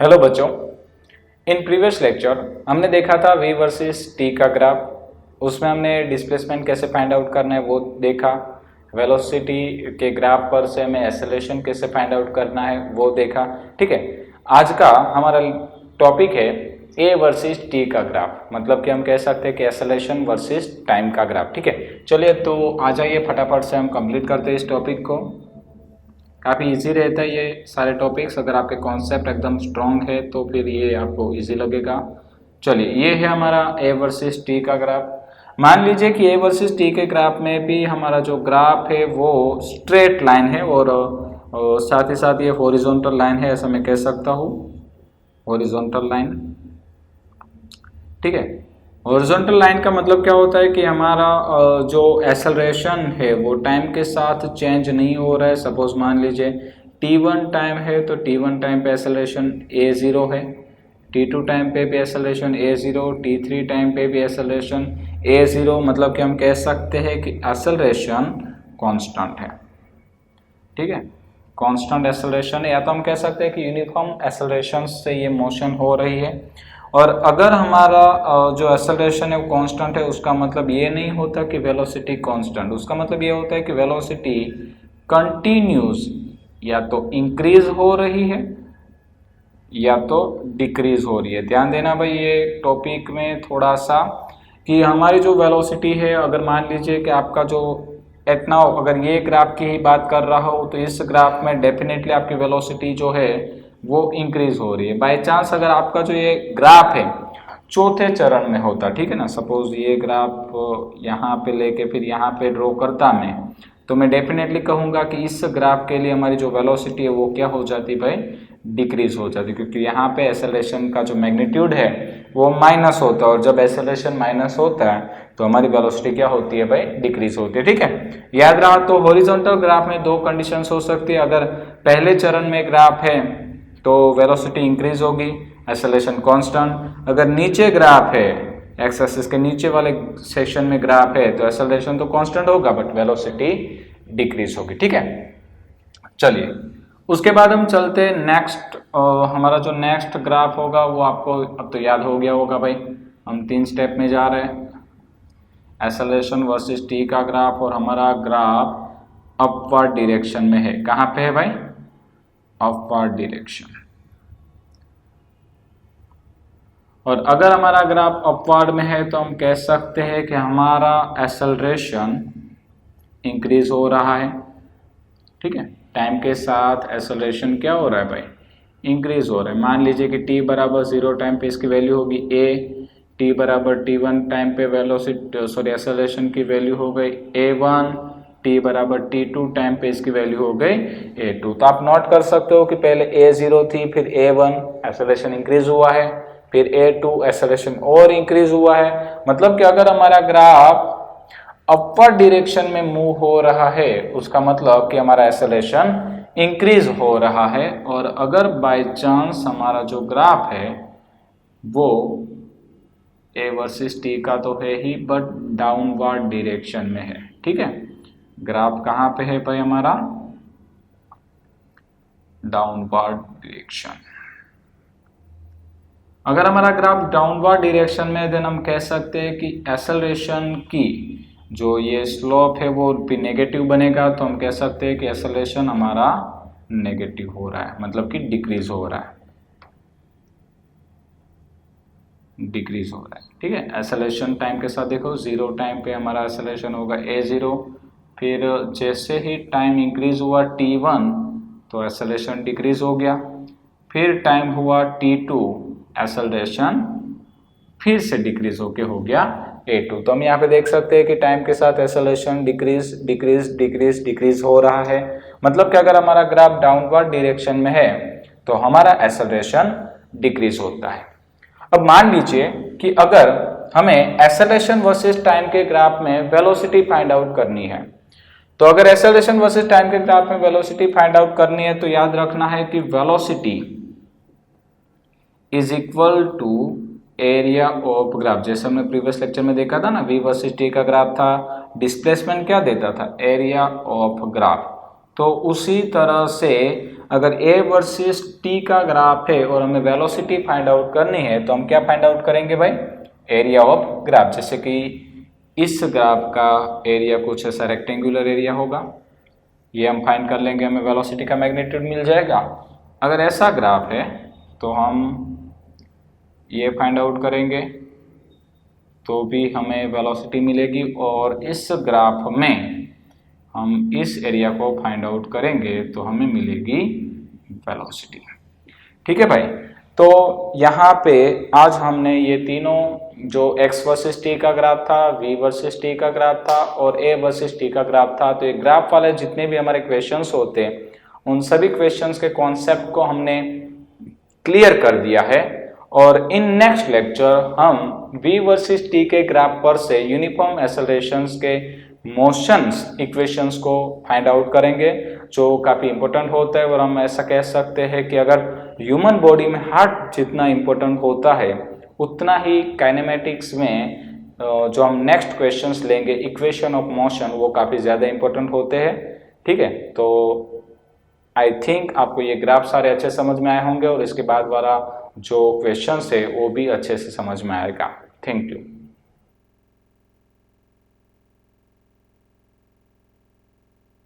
Hello बच्चों, in previous lecture हमने देखा था v वर्सेस t का ग्राफ। उसमें हमने डिस्प्लेसमेंट कैसे फाइंड आउट करना है वो देखा। वेलोसिटी के ग्राफ पर से हमें एक्सेलरेशन कैसे फाइंड आउट करना है वो देखा। ठीक है, आज का हमारा टॉपिक है a वर्सेस t का ग्राफ, मतलब कि हम कह सकते हैं कि एक्सेलरेशन वर्सेस टाइम का ग्राफ। ठीक है, चलिए तो आ जाइए फटाफट से हम कंप्लीट करते हैं इस टॉपिक को। काफ़ी इजी रहता है ये सारे टॉपिक्स, अगर आपके कॉन्सेप्ट एकदम स्ट्रॉन्ग है तो फिर ये आपको इजी लगेगा। चलिए, ये है हमारा ए वर्सेस टी का ग्राफ। मान लीजिए कि ए वर्सेस टी के ग्राफ में भी हमारा जो ग्राफ है वो स्ट्रेट लाइन है और साथ ही साथ ये हॉरिजॉन्टल लाइन है, ऐसा मैं कह सकता हूँ, हॉरिजॉन्टल लाइन। ठीक है, हॉरिजॉन्टल लाइन का मतलब क्या होता है कि हमारा जो एक्सेलरेशन है वो टाइम के साथ चेंज नहीं हो रहा है। सपोज मान लीजिए t1 टाइम है तो t1 टाइम पे एक्सेलरेशन a0 है, t2 टाइम पे भी एक्सेलरेशन a0, t3 टाइम पे भी एक्सेलरेशन a0, मतलब कि हम कह सकते हैं कि एक्सेलरेशन कांस्टेंट है। ठीक है, कांस्टेंट एक्सेलरेशन है, या तो हम कह सकते हैं कि यूनिफॉर्म एक्सेलरेशन से ये मोशन हो रही है। और अगर हमारा जो एक्सेलरेशन है वो कांस्टेंट है, उसका मतलब ये नहीं होता कि वेलोसिटी कांस्टेंट, उसका मतलब ये होता है कि वेलोसिटी कंटिन्यूस या तो इंक्रीज हो रही है या तो डिक्रीज हो रही है। ध्यान देना भाई ये टॉपिक में थोड़ा सा, कि हमारी जो वेलोसिटी है, अगर मान लीजिए कि आपका जो एट नाउ अगर ये ग्राफ की ही बात कर रहा हो तो इस ग्राफ में डेफिनेटली आपकी वेलोसिटी जो है वो इंक्रीज हो रही है। बाय चांस अगर आपका जो ये ग्राफ है चौथे चरण में होता, ठीक है ना, सपोज ये ग्राफ यहाँ पे लेके फिर यहाँ पे ड्रॉ करता मैं, तो मैं डेफिनेटली कहूँगा कि इस ग्राफ के लिए हमारी जो वेलोसिटी है वो क्या हो जाती भाई, डिक्रीज हो जाती, क्योंकि यहाँ पे एक्सेलरेशन का जो मैग्नीट्यूड है वो माइनस होता है, और जब एक्सेलरेशन माइनस होता है तो हमारी वेलोसिटी क्या होती है भाई, डिक्रीज होती है। ठीक है, याद रहा। तो हॉरिजॉन्टल ग्राफ में दो कंडीशंस हो सकती है। अगर पहले चरण में ग्राफ है तो वेलोसिटी इंक्रीज होगी, एक्सेलरेशन कांस्टेंट। अगर नीचे ग्राफ है, एक्स एक्सिस के नीचे वाले सेक्शन में ग्राफ है, तो एक्सेलरेशन तो कांस्टेंट होगा बट वेलोसिटी डिक्रीज होगी। ठीक है, चलिए उसके बाद हम चलते हैं नेक्स्ट। हमारा जो नेक्स्ट ग्राफ होगा वो आपको अब तो याद हो गया होगा भाई। हम 3 स्टेप में जा रहे हैं, एक्सेलरेशन वर्सेस टी का ग्राफ, और हमारा ग्राफ अपवर्ड डायरेक्शन में है। कहाँ पे है भाई, अपवर्ड डायरेक्शन। और अगर हमारा ग्राफ अपवर्ड में है तो हम कह सकते हैं कि हमारा एक्सेलरेशन इंक्रीज हो रहा है। ठीक है, टाइम के साथ एक्सेलरेशन क्या हो रहा है भाई, इंक्रीज हो रहा है। मान लीजिए कि t बराबर 0 टाइम पे इसकी वैल्यू होगी a, t बराबर t1 टाइम पे वेलोसिटी एक्सेलरेशन की वैल्यू हो गई a1, t बराबर t2 टाइम पे इसकी वैल्यू हो गई a2। तो आप नोट कर सकते हो कि पहले a0 थी, फिर a1 एक्सेलरेशन इंक्रीज हुआ है, फिर a2 एक्सेलरेशन और इंक्रीज हुआ है। मतलब कि अगर हमारा ग्राफ अपवर्ड डायरेक्शन में मूव हो रहा है उसका मतलब कि हमारा एक्सेलरेशन इंक्रीज हो रहा है। और अगर बाय चांस हमारा जो ग्राफ है वो ए वर्सेस टी का तो है ही बट डाउनवर्ड डायरेक्शन में है। ठीक है, ग्राफ कहाँ पे है भाई हमारा, डाउनवर्ड डायरेक्शन। अगर हमारा ग्राफ डाउनवर्ड डायरेक्शन में देन हम कह सकते हैं कि एक्सेलरेशन की जो ये स्लोप है वो भी नेगेटिव बनेगा, तो हम कह सकते हैं कि एक्सेलरेशन हमारा नेगेटिव हो रहा है, मतलब कि डिक्रीज हो रहा है, डिक्रीज हो रहा है। ठीक है, एक्सेलरेशन टाइम के साथ देखो 0 टाइम पे हमारा एक्सेलरेशन होगा a0, फिर जैसे ही टाइम इंक्रीज हुआ t1 तो एक्सेलरेशन डिक्रीज हो गया, फिर टाइम हुआ t2 एक्सेलरेशन फिर से डिक्रीज होके हो गया a2। तो हम यहाँ पे देख सकते हैं कि टाइम के साथ acceleration decrease decrease decrease decrease हो रहा है। मतलब कि अगर हमारा ग्राफ डाउनवर्ड डायरेक्शन में है तो हमारा एक्सेलरेशन डिक्रीज होता है। अब मान लीजिए कि अगर हमें एक्सेलरेशन वर्सेस टाइम के ग्राफ में वेलोसिटी फाइंड आउट करनी है, तो अगर एक्सेलरेशन वर्सेस टाइम के ग्राफ में वेलोसिटी फाइंड आउट करनी है तो याद रखना है कि velocity is equal to area of graph. जैसे हमने प्रीवियस लेक्चर में देखा था ना, v वर्सेस t का ग्राफ था, डिस्प्लेसमेंट क्या देता था, एरिया ऑफ ग्राफ। तो उसी तरह से अगर a वर्सेस t का ग्राफ है और हमें वेलोसिटी फाइंड आउट करनी है तो हम क्या फाइंड आउट करेंगे भाई, एरिया ऑफ ग्राफ। जैसे कि इस ग्राफ का एरिया कुछ ऐसा रेक्टेंगुलर एरिया होगा, ये हम फाइंड कर लेंगे, हमें वेलोसिटी का मैग्नीट्यूड मिल जाएगा। अगर ऐसा ग्राफ है तो हम ये फाइंड आउट करेंगे तो भी हमें वेलोसिटी मिलेगी, और इस ग्राफ में हम इस एरिया को फाइंड आउट करेंगे तो हमें मिलेगी वेलोसिटी। ठीक है भाई, तो यहाँ पे आज हमने ये तीनों जो x वर्सेस t का ग्राफ था, v वर्सेस t का ग्राफ था और a वर्सेस t का ग्राफ था, तो ये ग्राफ वाले जितने भी हमारे क्वेश्चंस होते हैं उन सभी क्वेश्चंस के कॉन्सेप्ट को हमने क्लियर कर दिया है। और इन नेक्स्ट लेक्चर हम v वर्सेस t के ग्राफ पर से यूनिफॉर्म एक्सेलरेशंस के मोशंस इक्वेशंस को फाइंड आउट करेंगे, जो काफ़ी इंपॉर्टेंट होता है। और हम ऐसा कह सकते हैं कि अगर ह्यूमन बॉडी में हार्ट जितना इंपॉर्टेंट होता है उतना ही काइनेमेटिक्स में जो हम नेक्स्ट क्वेश्चंस लेंगे इक्वेशन ऑफ मोशन, वो काफ़ी ज़्यादा इंपॉर्टेंट होते हैं। ठीक है, तो आई थिंक आपको ये ग्राफ सारे अच्छे समझ में आए होंगे और इसके बाद वाला जो क्वेश्चंस है वो भी अच्छे से समझ में आएगा। Thank you.